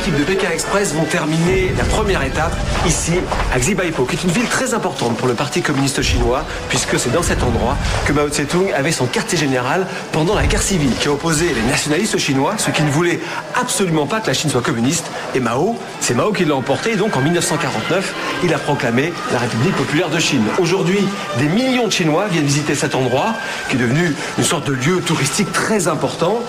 équipes de Pékin Express vont terminer la première étape ici à Xibaipó, qui est une ville très importante pour le Parti communiste chinois, puisque c'est dans cet endroit que Mao Tse-tung avait son quartier général pendant la guerre civile, qui a opposé les nationalistes chinois, ceux qui ne voulaient absolument pas que la Chine soit communiste, et Mao, c'est Mao qui l'a emporté, et donc en 1949, il a proclamé la République populaire de Chine. Aujourd'hui, des millions de Chinois viennent visiter cet endroit, qui est devenu une sorte de lieu touristique très important.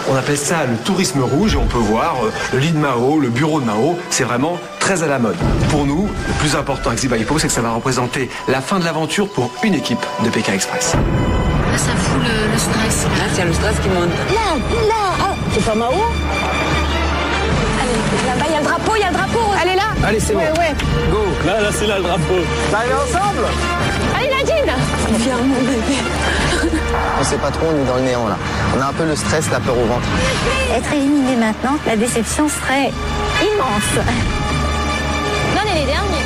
On appelle ça le tourisme rouge, et on peut voir le lit de Mao, le bureau de Mao, c'est vraiment très à la mode. Pour nous, le plus important à Xibaipó, c'est que ça va représenter la fin de l'aventure pour une équipe de Pékin Express. Là, ça fout le stress. Là, c'est le stress qui monte. Là, c'est pas Mao? Allez, là-bas, il y a le drapeau, Allez, là. Allez, c'est bon. Ouais. Go. Là, c'est là le drapeau. Ça arrive ensemble? Allez, Nadine. Viens, mon bébé. On sait pas trop, on est dans le néant là. On a un peu le stress, la peur au ventre. Être éliminé maintenant, la déception serait immense. Non, on est les derniers.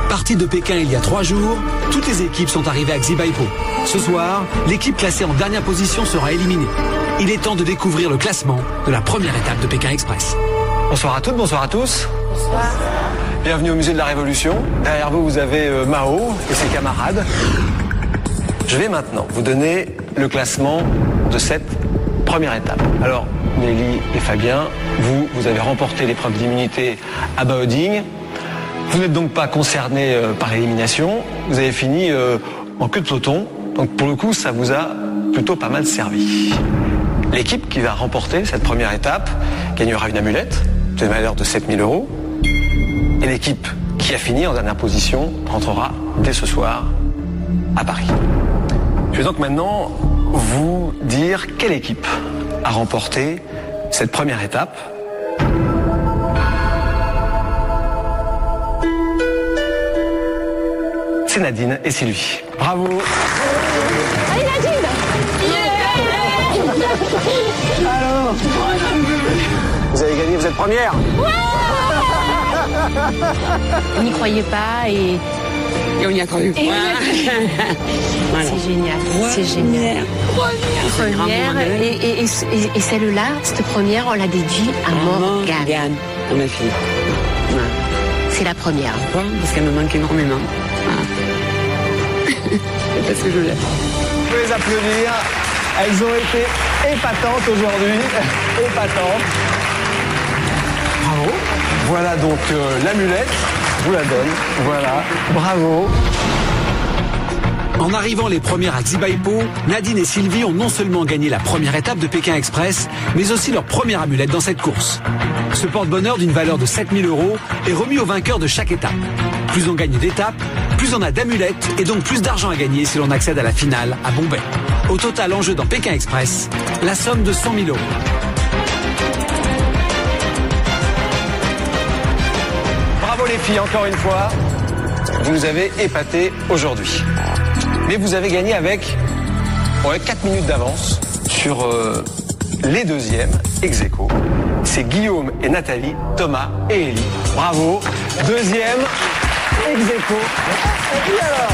Partie de Pékin il y a 3 jours, toutes les équipes sont arrivées à Xibaipó. Ce soir, l'équipe classée en dernière position sera éliminée. Il est temps de découvrir le classement de la première étape de Pékin Express. Bonsoir à toutes, bonsoir à tous. Bonsoir. Bienvenue au musée de la Révolution. Derrière vous, vous avez Mao et ses camarades. Je vais maintenant vous donner le classement de cette première étape. Alors, Nelly et Fabien, vous avez remporté l'épreuve d'immunité à Baoding. Vous n'êtes donc pas concernés par l'élimination. Vous avez fini en queue de peloton. Donc pour le coup, ça vous a plutôt pas mal servi. L'équipe qui va remporter cette première étape gagnera une amulette d'une valeur de 7 000 €. Et l'équipe qui a fini en dernière position rentrera dès ce soir à Paris. Je vais donc maintenant vous dire quelle équipe a remporté cette première étape. C'est Nadine et Sylvie. Bravo. Allez, Nadine. Alors, vous avez gagné, vous êtes première. On n'y croyait pas et on y a cru. Voilà. c'est génial. C'est génial. Première. Et celle-là, cette première, on l'a déduit à Morgane. À ma fille. Voilà. C'est la première. Pourquoi? Parce qu'elle me manque énormément. Voilà. C'est parce que je l'aime. Vous pouvez les applaudir. Elles ont été épatantes aujourd'hui. Épatantes. Bravo. Voilà donc l'amulette. Je vous la donne. Voilà. Bravo. En arrivant les premières à Xibaipó, Nadine et Sylvie ont non seulement gagné la première étape de Pékin Express, mais aussi leur première amulette dans cette course. Ce porte-bonheur d'une valeur de 7 000 € est remis aux vainqueurs de chaque étape. Plus on gagne d'étapes, plus on a d'amulettes et donc plus d'argent à gagner si l'on accède à la finale à Bombay. Au total, en jeu dans Pékin Express, la somme de 100 000 €. Bravo les filles, encore une fois. Vous nous avez épatés aujourd'hui. Mais vous avez gagné avec 4 minutes d'avance sur les deuxièmes ex-aequo. C'est Guillaume et Nathalie, Thomas et Élie. Bravo. Deuxième ex-aequo. Et puis alors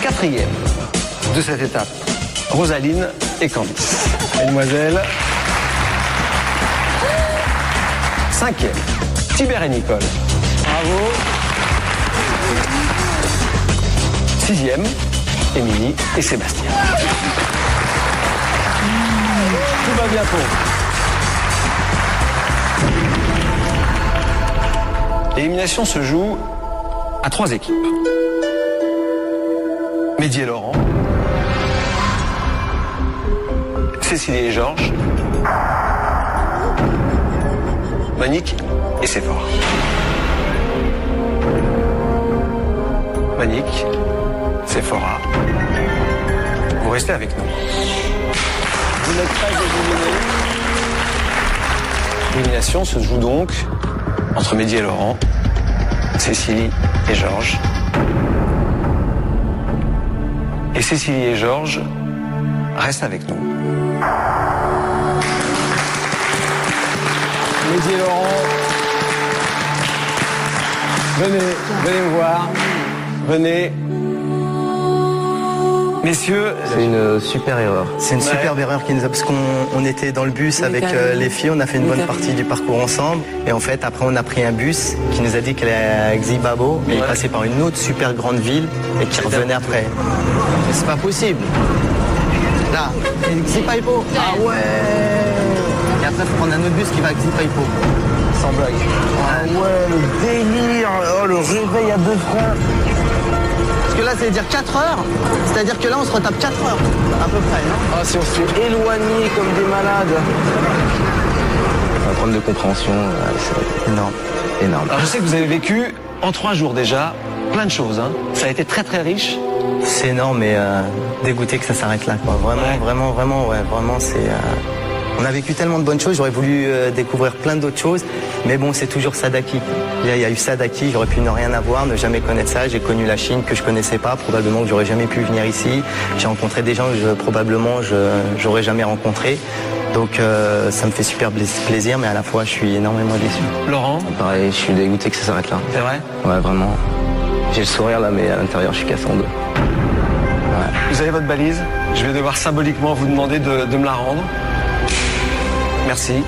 quatrième de cette étape, Rosaline et Candice. Mesdemoiselles. Cinquième, Tibère et Nicole. Bravo. Sixième, Émilie et Sébastien. Tout va bien pour vous. L'élimination se joue à 3 équipes. Mehdi et Laurent, Cécilie et Georges, Monique et Sephora. Monique, Sephora, vous restez avec nous. Vous n'êtes pas éliminés. L'élimination se joue donc entre Mehdi et Laurent, Cécilie et Georges. Et Cécilie et Georges restent avec nous. Mehdi et Laurent, venez me voir. Venez. Messieurs, C'est une super erreur. C'est une Ouais. superbe erreur qui nous a... Parce qu'on était dans le bus avec les filles, on a fait une bonne partie du parcours ensemble. Et en fait, après, on a pris un bus qui nous a dit qu'il allait à Xibabo, mais il passait par une autre super grande ville et qui revenait après. Mais c'est pas possible. Là, Xipaipo. Ah ouais. Et après, il faut prendre un autre bus qui va à Xipaipo. Sans blague. Ah ouais, le délire. Oh, le réveil à 2 francs. Parce que là, ça veut dire 4 heures. C'est-à-dire que là, on se retape 4 heures, à peu près, non? ah, si on se fait éloigner comme des malades. Un problème de compréhension, c'est énorme. Énorme. Alors je sais que vous avez vécu en 3 jours déjà plein de choses. Hein. Ça a été très très riche. C'est énorme, mais dégoûté que ça s'arrête là, quoi. Vraiment, Ouais. vraiment, c'est... On a vécu tellement de bonnes choses, j'aurais voulu découvrir plein d'autres choses, mais bon, c'est toujours Sadaki. Il y a eu Sadaki, j'aurais pu ne rien avoir, ne jamais connaître ça. J'ai connu la Chine que je connaissais pas, probablement que j'aurais jamais pu venir ici. J'ai rencontré des gens que probablement j'aurais jamais rencontrés. Donc ça me fait super plaisir, mais à la fois je suis énormément déçu. Laurent, Pareil, je suis dégoûté que ça s'arrête là. c'est vrai? Ouais, vraiment. J'ai le sourire là, mais à l'intérieur, je suis cassé en deux. Vous avez votre balise. Je vais devoir symboliquement vous demander de me la rendre. Merci.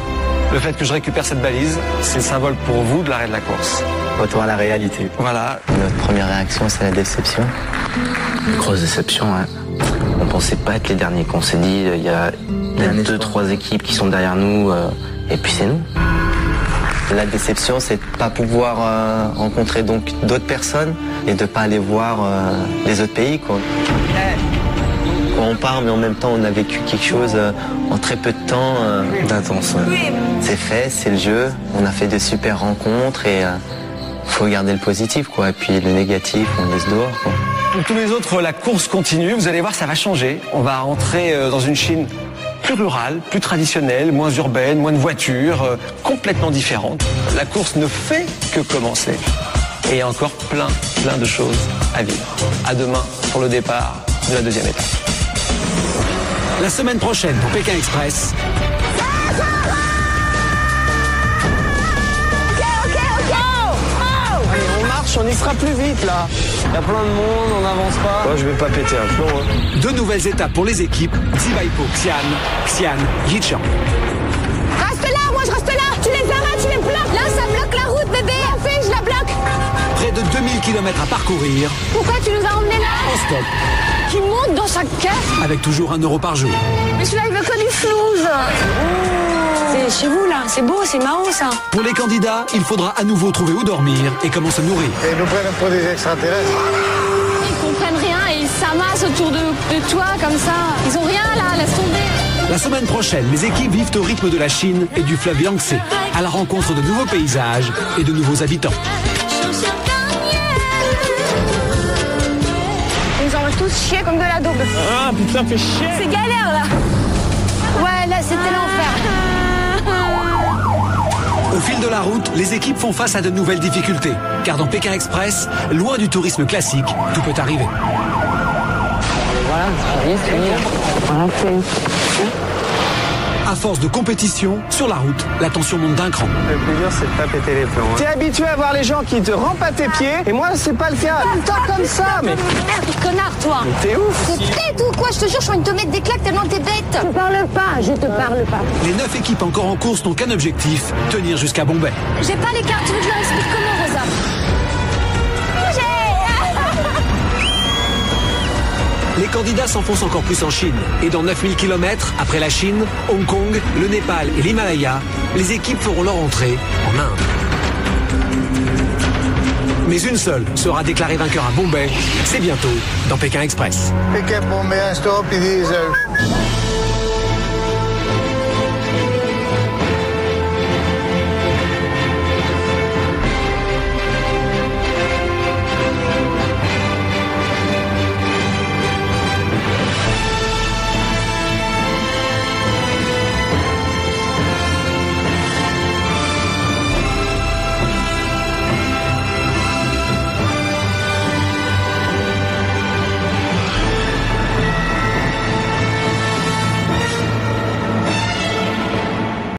Le fait que je récupère cette balise, c'est le symbole pour vous de l'arrêt de la course. Retour à la réalité. Voilà. Notre première réaction, c'est la déception. Grosse déception, ouais. On pensait pas être les derniers. Qu'on s'est dit, il y a 2-3 équipes qui sont derrière nous, et puis c'est nous. La déception, c'est de pas pouvoir rencontrer donc d'autres personnes et de pas aller voir les autres pays, quoi. Quand on part, mais en même temps, on a vécu quelque chose en très peu de temps d'intense. C'est fait, c'est le jeu. On a fait de super rencontres et faut garder le positif, quoi. Et puis le négatif, on laisse dehors, quoi. Pour tous les autres, la course continue. Vous allez voir, ça va changer. On va rentrer dans une Chine plus rurale, plus traditionnelle, moins urbaine, moins de voitures, complètement différente. La course ne fait que commencer. Et il y a encore plein de choses à vivre. À demain pour le départ de la deuxième étape. La semaine prochaine pour Pékin Express. Allez, on marche, on y sera plus vite là. Il y a plein de monde, on n'avance pas. Moi, je vais pas péter un plomb. Hein. 2 nouvelles étapes pour les équipes. Xibaipo, Xi'an, Yichang. Reste là, moi je reste là. Tu les arrêtes, tu les bloques. Là, ça bloque la route, bébé. En fait, je la bloque. Près de 2000 km à parcourir. Pourquoi tu nous as emmenés là? En stop, Qui monte dans sa caisse. avec toujours 1 € par jour. Mais celui-là, il veut que du flouze. C'est chez vous là, c'est beau, c'est marrant ça. Pour les candidats, il faudra à nouveau trouver où dormir et comment se nourrir. Et nous prennent pour des extraterrestres. Ils comprennent rien et ils s'amassent autour de toi comme ça. Ils ont rien là, laisse tomber. La semaine prochaine, les équipes vivent au rythme de la Chine et du fleuve Yangtze, à la rencontre de nouveaux paysages et de nouveaux habitants. Ils nous envoient tous chier comme de la daube. Ah putain, fais chier. C'est galère là. Ouais, là c'était l'enfer. Au fil de la route, les équipes font face à de nouvelles difficultés. Car dans Pékin Express, loin du tourisme classique, tout peut arriver. À force de compétition, sur la route, la tension monte d'un cran. Le plus dur, c'est de pas péter les plombs. T'es habitué à voir les gens qui te rampent à tes pieds, et moi, c'est pas le cas. Tout le temps comme ça, mais Merde, connard toi. t'es ouf. T'es bête ou quoi? Je te jure, je suis envie de te mettre des claques tellement t'es bête. Je te parle pas, je te parle pas. Les 9 équipes encore en course n'ont qu'un objectif, tenir jusqu'à Bombay. J'ai pas les cartes, tu veux que je leur explique comment, Rosa? Les candidats s'enfoncent encore plus en Chine. Et dans 9000 km, après la Chine, Hong Kong, le Népal et l'Himalaya, les équipes feront leur entrée en Inde. Mais une seule sera déclarée vainqueur à Bombay. C'est bientôt dans Pékin Express. Pékin, Bombay, un stop, ils disent...